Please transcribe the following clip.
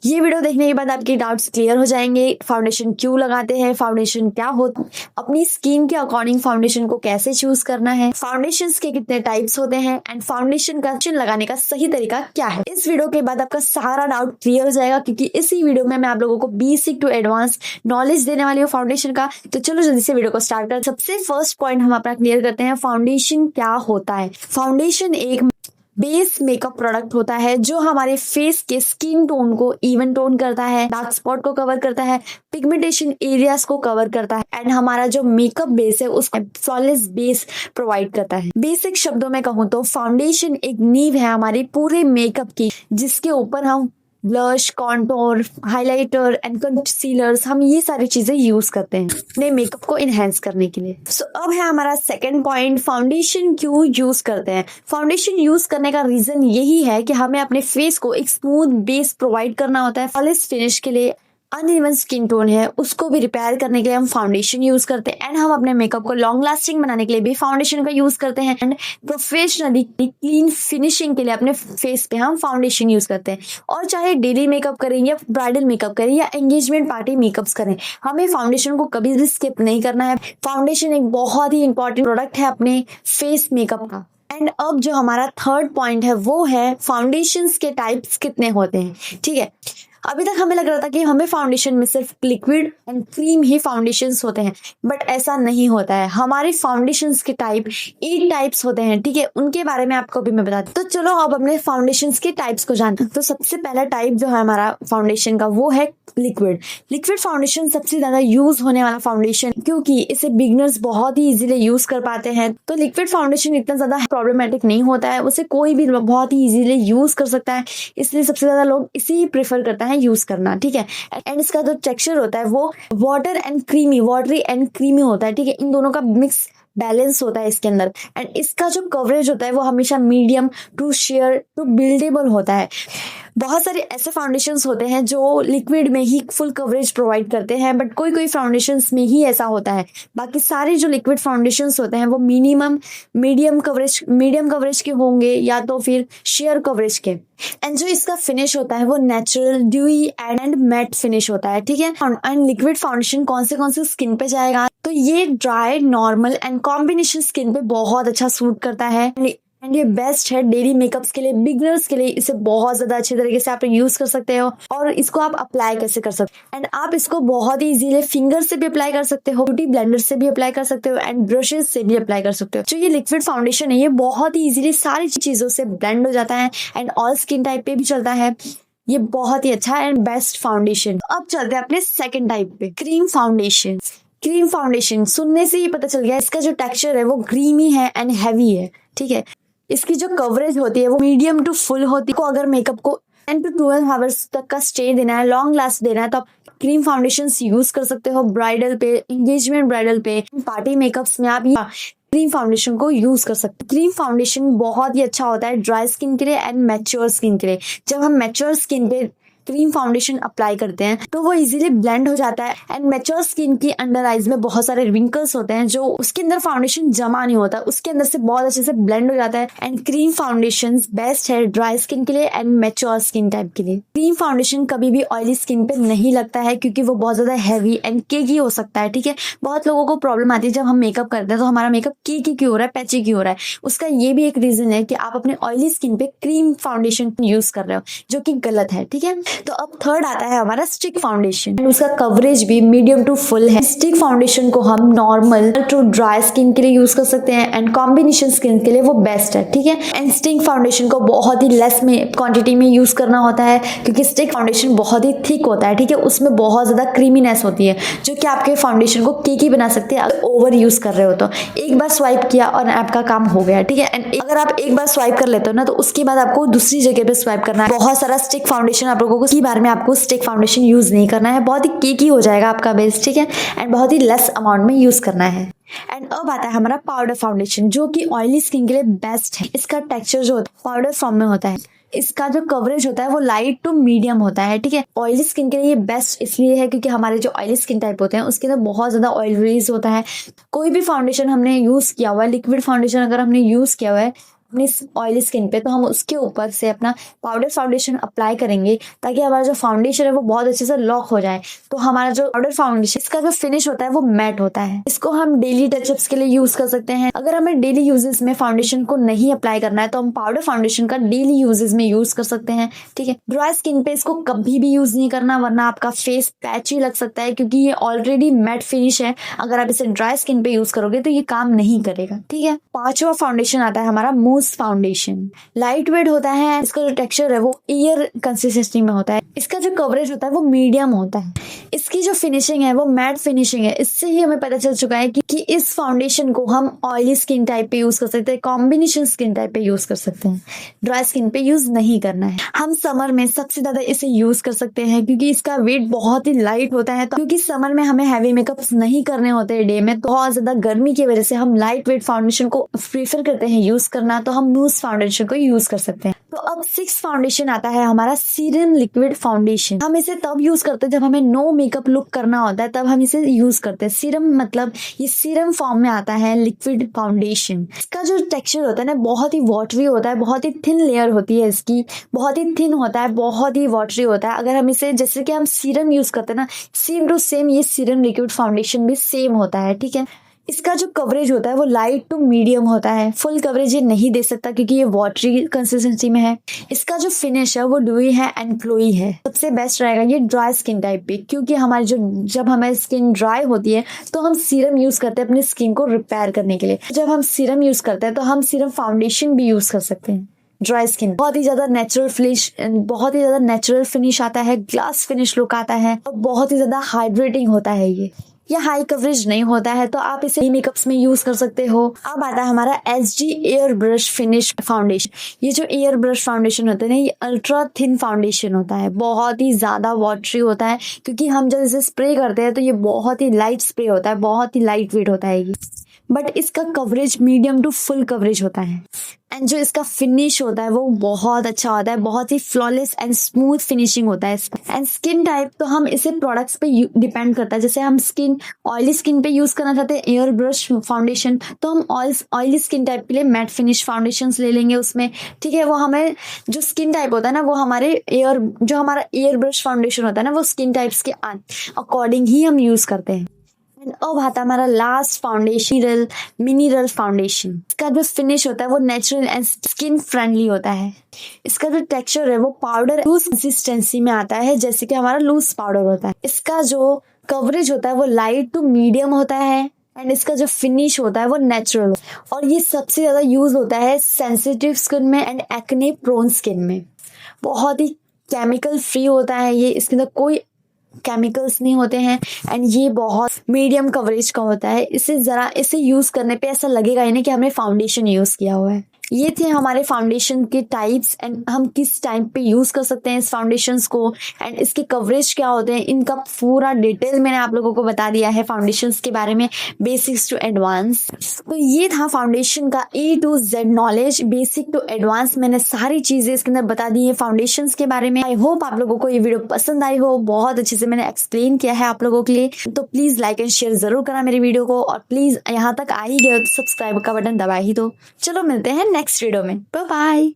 ये वीडियो देखने के बाद आपके डाउट्स क्लियर हो जाएंगे। फाउंडेशन क्यों लगाते हैं, फाउंडेशन क्या होता है, अपनी स्किन के अकॉर्डिंग फाउंडेशन को कैसे चूज करना है, फाउंडेशन के कितने टाइप्स होते हैं एंड फाउंडेशन का लगाने का सही तरीका क्या है। इस वीडियो के बाद आपका सारा डाउट क्लियर हो जाएगा, क्योंकि इसी वीडियो में मैं आप लोगों को बेसिक टू एडवांस नॉलेज देने वाली हूँ फाउंडेशन का। तो चलो जल्दी से वीडियो को स्टार्ट कर। सबसे फर्स्ट पॉइंट हम अपना क्लियर करते हैं, फाउंडेशन क्या होता है। फाउंडेशन एक बेस मेकअप प्रोडक्ट होता है जो हमारे फेस के स्किन टोन को इवन टोन करता है, डार्क स्पॉट को कवर करता है, पिगमेंटेशन एरियाज को कवर करता है एंड हमारा जो मेकअप बेस है उसका फ्लॉलेस बेस प्रोवाइड करता है। बेसिक शब्दों में कहूँ तो फाउंडेशन एक नींव है हमारे पूरे मेकअप की, जिसके ऊपर हम blush, contour, highlighter and concealers, हम ये सारी चीजें यूज करते हैं अपने मेकअप को इनहेंस करने के लिए। सो अब है हमारा सेकंड पॉइंट, फाउंडेशन क्यों यूज करते हैं। फाउंडेशन यूज करने का रीजन यही है कि हमें अपने फेस को एक स्मूथ बेस प्रोवाइड करना होता है। फ्लॉलेस फिनिश के लिए अनइवन स्किन टोन है उसको भी रिपेयर करने के लिए हम फाउंडेशन यूज करते हैं एंड हम अपने मेकअप को लॉन्ग लास्टिंग बनाने के लिए भी फाउंडेशन का यूज करते हैं एंड प्रोफेशनली क्लीन फिनिशिंग के लिए अपने फेस पे हम फाउंडेशन यूज करते हैं। और चाहे डेली मेकअप करें या ब्राइडल मेकअप करें या एंगेजमेंट पार्टी मेकअप्स करें, हमें फाउंडेशन को कभी भी स्किप नहीं करना है। फाउंडेशन एक बहुत ही इंपॉर्टेंट प्रोडक्ट है अपने फेस मेकअप का। एंड अब जो हमारा थर्ड पॉइंट है वो है फाउंडेशन के टाइप्स कितने होते हैं। ठीक है, अभी तक हमें लग रहा था कि हमें फाउंडेशन में सिर्फ liquid and cream he foundations होते हैं, बट ऐसा नहीं होता है। हमारे फाउंडेशंस के टाइप 8 टाइप्स होते हैं। ठीक है, उनके बारे में आपको भी मैं बताती हूँ। तो चलो अब अपने फाउंडेशंस के टाइप्स को जानते हैं। तो सबसे पहला टाइप जो है हमारा फाउंडेशन का वो है लिक्विड। लिक्विड फाउंडेशन सबसे ज्यादा यूज होने वाला फाउंडेशन, क्योंकि इसे बिगनर्स बहुत ही इजीली यूज कर पाते हैं। तो लिक्विड फाउंडेशन इतना ज्यादा प्रॉब्लमेटिक नहीं होता है, उसे कोई भी बहुत ही इजीली यूज कर सकता है, इसलिए सबसे ज्यादा लोग इसी प्रेफर करता है यूज करना। ठीक है, एंड इसका जो टेक्सचर होता है वो वाटरी एंड क्रीमी होता है। ठीक है, इन दोनों का मिक्स बैलेंस होता है इसके अंदर एंड इसका जो कवरेज होता है वो हमेशा medium to sheer to buildable होता है। बहुत सारे ऐसे फाउंडेशंस होते हैं जो लिक्विड में ही फुल कवरेज प्रोवाइड करते हैं, बट कोई कोई फाउंडेशंस में ही ऐसा होता है। बाकी सारे जो लिक्विड फाउंडेशंस होते हैं वो मीडियम कवरेज के होंगे या तो फिर शेयर कवरेज के। एंड जो इसका फिनिश होता है वो natural, dewy and matte finish होता है। ठीक है, एंड लिक्विड फाउंडेशन कौन से स्किन पे जाएगा, तो ये dry, normal and combination skin पे बहुत अच्छा सूट करता है एंड ये बेस्ट है डेली मेकअप्स के लिए। बिगनर्स के लिए इसे बहुत ज्यादा अच्छे तरीके से आप यूज कर सकते हो। और इसको आप अप्लाई कैसे कर सकते हो, एंड आप इसको बहुत ही इजीली फिंगर से भी अप्लाई कर सकते हो, ब्यूटी ब्लेंडर से भी अप्लाई कर सकते हो एंड ब्रशेस से भी अप्लाई कर सकते हो। जो ये लिक्विड फाउंडेशन है ये बहुत ही इजीली सारी चीजों से ब्लेंड हो जाता है एंड ऑल स्किन टाइप पे भी चलता है। ये बहुत ही अच्छा एंड बेस्ट फाउंडेशन। अब चलते हैं अपने सेकेंड टाइप पे, क्रीम फाउंडेशन। क्रीम फाउंडेशन सुनने से ही पता चल गया, इसका जो टेक्सचर है वो क्रीमी है एंड हैवी है। ठीक है, इसकी जो कवरेज होती है वो मीडियम टू फुल होती है। अगर मेकअप को 10 to 12 आवर्स तक का स्टे देना है, लॉन्ग लास्ट देना है, तो आप क्रीम फाउंडेशन यूज कर सकते हो। ब्राइडल पे, एंगेजमेंट ब्राइडल पे, पार्टी मेकअप्स में आप क्रीम फाउंडेशन को यूज कर सकते हैं। क्रीम फाउंडेशन बहुत ही अच्छा होता है ड्राई स्किन के लिए एंड मैच्योर स्किन के लिए। जब हम मैच्योर स्किन पे क्रीम फाउंडेशन अप्लाई करते हैं तो वो इजीली ब्लेंड हो जाता है एंड मैच्योर स्किन की अंडर आईज में बहुत सारे रिंकल्स होते हैं जो उसके अंदर फाउंडेशन जमा नहीं होता, उसके अंदर से बहुत अच्छे से ब्लेंड हो जाता है। एंड क्रीम फाउंडेशन बेस्ट है ड्राई स्किन के लिए एंड मैच्योर स्किन टाइप के लिए। क्रीम फाउंडेशन कभी भी ऑयली स्किन पे नहीं लगता है, क्योंकि वो बहुत ज्यादा हैवी एंड केकी हो सकता है। ठीक है, बहुत लोगों को प्रॉब्लम आती है जब हम मेकअप करते हैं तो हमारा मेकअप केकी क्यों हो रहा है, पैची क्यों हो रहा है। उसका ये भी एक रीजन है कि आप अपने ऑयली स्किन पे क्रीम फाउंडेशन यूज कर रहे हो, जो कि गलत है। ठीक है, तो अब थर्ड आता है हमारा स्टिक फाउंडेशन। उसका कवरेज भी मीडियम टू फुल है। स्टिक फाउंडेशन को हम नॉर्मल टू ड्राई स्किन के लिए यूज कर सकते हैं एंड कॉम्बिनेशन स्किन के लिए वो बेस्ट है। ठीक है, एंड स्टिक फाउंडेशन को बहुत ही लेस में क्वांटिटी में यूज करना होता है, क्योंकि स्टिक फाउंडेशन बहुत ही थिक होता है। ठीक है, उसमें बहुत ज्यादा क्रीमीनेस होती है जो कि आपके फाउंडेशन को केकी बना सकते हैं अगर ओवर यूज कर रहे हो तो। एक बार स्वाइप किया और आपका काम हो गया। ठीक है, एंड अगर आप एक बार स्वाइप कर लेते हो ना तो उसके बाद आपको दूसरी जगह पे स्वाइप करना है। बहुत सारा स्टिक फाउंडेशन आप लोगों को की बार में आपको स्टिक फाउंडेशन यूज नहीं करना है, बहुत ही केकी हो जाएगा आपका बेस। ठीक है, एंड बहुत ही लेस अमाउंट में यूज करना है। एंड अब आता है हमारा पाउडर फाउंडेशन, जो कि ऑयली स्किन के लिए बेस्ट है। इसका टेक्सचर जो होता है पाउडर फॉर्म में होता है। इसका जो कवरेज होता है वो लाइट टू मीडियम होता है। ठीक है, ऑयली स्किन के लिए ये बेस्ट इसलिए है क्योंकि हमारे जो ऑयली स्किन टाइप होते हैं उसके अंदर बहुत ज्यादा ऑयल रिलीज होता है। कोई भी फाउंडेशन हमने यूज किया हुआ है, लिक्विड फाउंडेशन अगर हमने यूज किया हुआ है, अपनी ऑयली स्किन पे, तो हम उसके ऊपर से अपना पाउडर फाउंडेशन अप्लाई करेंगे ताकि हमारा जो फाउंडेशन है वो बहुत अच्छे से लॉक हो जाए। तो हमारा जो पाउडर फाउंडेशन इसका जो फिनिश होता है वो मैट होता है। इसको हम डेली टचअप्स के लिए यूज कर सकते हैं। अगर हमें डेली यूजेस में फाउंडेशन को नहीं अप्लाई करना है तो हम पाउडर फाउंडेशन का डेली यूजेस में यूज कर सकते हैं, ठीक है। ड्राई स्किन पे इसको कभी भी यूज नहीं करना, वरना आपका फेस पैची लग सकता है, क्योंकि ये ऑलरेडी मैट फिनिश है। अगर आप इसे ड्राई स्किन पे यूज करोगे तो ये काम नहीं करेगा, ठीक है। पांचवा फाउंडेशन आता है हमारा मूस फाउंडेशन। लाइट वेट होता है, इसका जो टेक्सचर है वो एयर कंसिस्टेंसी में होता है। इसका जो कवरेज होता है वो मीडियम होता है। इसकी जो फिनिशिंग है वो मैट फिनिशिंग है। इससे ही हमें पता चल चुका है कि इस फाउंडेशन को हम ऑयली स्किन टाइप पे यूज कर सकते हैं, कॉम्बिनेशन स्किन टाइप पे यूज कर सकते हैं, ड्राई स्किन पे यूज नहीं करना है। हम समर में सबसे ज्यादा इसे यूज कर सकते हैं क्योंकि इसका वेट बहुत ही लाइट होता है। तो क्योंकि समर में हमें हैवी मेकअप नहीं करने होते डे में, तो बहुत ज्यादा गर्मी की वजह से हम लाइट वेट फाउंडेशन को प्रीफर करते हैं यूज करना, तो हम मूस फाउंडेशन को यूज कर सकते हैं। तो अब 6th फाउंडेशन आता है हमारा सीरम लिक्विड फाउंडेशन। हम इसे तब यूज करते हैं जब हमें नो मेकअप लुक करना होता है, तब हम इसे यूज करते हैं। सीरम मतलब ये सीरम फॉर्म में आता है लिक्विड फाउंडेशन। इसका जो टेक्सचर होता है ना बहुत ही वाटरी होता है, बहुत ही थिन लेयर होती है इसकी, बहुत ही थिन होता है, बहुत ही वाटरी होता है। अगर हम इसे जैसे कि हम सीरम यूज करते हैं ना, सेम टू सेम ये सीरम लिक्विड फाउंडेशन भी सेम होता है, ठीक है। इसका जो कवरेज होता है वो लाइट टू मीडियम होता है। फुल कवरेज ये नहीं दे सकता क्योंकि ये वाटरी कंसिस्टेंसी में है। इसका जो फिनिश है वो ड्यूई है एंड ग्लोई है। सबसे बेस्ट रहेगा ये ड्राई स्किन टाइप पे, क्योंकि हमारी जब हमारी स्किन ड्राई होती है तो हम सीरम यूज करते हैं अपनी स्किन को रिपेयर करने के लिए। जब हम सीरम यूज करते हैं तो हम सीरम फाउंडेशन भी यूज कर सकते हैं। ड्राई स्किन बहुत ही ज्यादा नेचुरल फिनिश आता है, ग्लास फिनिश लुक आता है और बहुत ही ज्यादा हाइड्रेटिंग होता है ये हाई कवरेज नहीं होता है, तो आप इसे मेकअप्स में यूज कर सकते हो। अब आता है हमारा SG air brush finish foundation. ये जो एयर ब्रश फाउंडेशन होता है ना, ये अल्ट्रा थिन फाउंडेशन होता है, बहुत ही ज्यादा वाटरी होता है, क्योंकि हम जब इसे स्प्रे करते हैं तो ये बहुत ही लाइट स्प्रे होता है, बहुत ही लाइट वेट होता है ये। बट इसका coverage medium to full coverage होता है एंड जो इसका फिनिश होता है वो बहुत अच्छा होता है, बहुत ही फ्लॉलेस एंड स्मूथ फिनिशिंग होता है इसका। एंड स्किन टाइप तो हम इसे प्रोडक्ट्स पे डिपेंड करता है। जैसे हम ऑयली स्किन पे यूज करना चाहते हैं एयर ब्रश फाउंडेशन, तो हम ऑयली स्किन टाइप के लिए मैट फिनिश फाउंडेशन ले लेंगे उसमें, ठीक है। वो हमें जो स्किन टाइप होता है ना, वो हमारा एयर ब्रश फाउंडेशन होता है ना, वो स्किन टाइप्स के अकॉर्डिंग ही हम यूज करते हैं। अब आता है हमारा लास्ट फाउंडेशन, मिनरल फाउंडेशन। इसका जो फिनिश होता है वो नेचुरल एंड स्किन फ्रेंडली होता है। इसका जो टेक्सचर है वो पाउडर लूज कंसिस्टेंसी में आता है, जैसे कि हमारा लूज पाउडर होता है। इसका जो कवरेज होता है वो लाइट टू मीडियम होता है एंड इसका जो फिनिश होता है वो नेचुरल, और ये सबसे ज्यादा यूज होता है सेंसिटिव स्किन में एंड एक्ने प्रोन स्किन में। बहुत ही केमिकल फ्री होता है ये, इसके अंदर कोई केमिकल्स नहीं होते हैं एंड ये बहुत मीडियम कवरेज का होता है। इसे यूज करने पे ऐसा लगेगा ही नहीं कि हमने फाउंडेशन यूज किया हुआ है। ये थे हमारे फाउंडेशन के टाइप्स एंड हम किस टाइम पे यूज कर सकते हैं इस फाउंडेशंस को एंड इसके कवरेज क्या होते हैं, इनका पूरा डिटेल मैंने आप लोगों को बता दिया है फाउंडेशंस के बारे में, बेसिक्स टू एडवांस। तो ये था फाउंडेशन का A to Z knowledge, basic to advance. मैंने सारी चीजें इसके अंदर बता दी है फाउंडेशंस के बारे में। आई होप आप लोगों को ये वीडियो पसंद आई हो, बहुत अच्छे से मैंने एक्सप्लेन किया है आप लोगों के लिए। तो प्लीज लाइक एंड शेयर जरूर करना मेरी वीडियो को, और प्लीज यहाँ तक आ ही गए तो सब्सक्राइब का बटन दबा ही दो। चलो मिलते हैं नेक्स्ट वीडियो में, बाय बाय।